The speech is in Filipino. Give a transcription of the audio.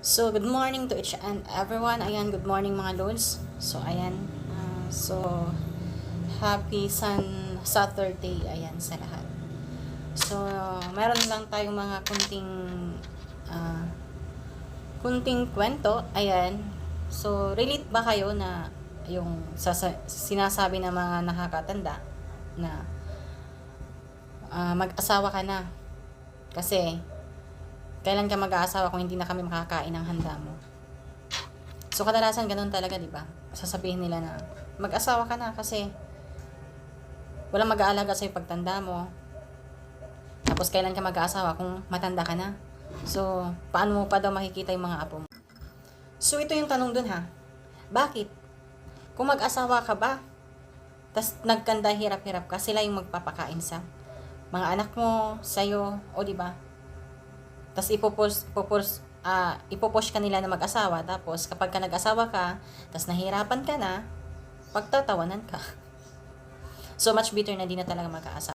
So, good morning to each and everyone. Ayan, good morning mga lods. So, ayan. Happy Saturday. Ayan, sa lahat. So, meron lang tayong mga ah, kunting kwento. Ayan. So, relate ba kayo na yung sinasabi ng mga nakakatanda na mag-asawa ka na? Kasi, kailan ka mag-aasawa kung hindi na kami makakain ng handa mo? So, kadalasan ganun talaga, di ba? Sasabihin nila na, mag-asawa ka na kasi walang mag-aalaga sa'yo pagtanda mo. Tapos, kailan ka mag-aasawa kung matanda ka na? So, paano mo pa daw makikita yung mga apo mo? So, ito yung tanong dun ha. Bakit? Kung mag-asawa ka ba, tas nagkanda hirap-hirap ka, sila yung magpapakain sa mga anak mo, sa'yo, o di ba? Tas ipopush ka nila na mag-asawa, tapos kapag ka nag-asawa ka, tas nahirapan ka na, pagtatawanan ka. So much better na di na talaga mag-aasawa.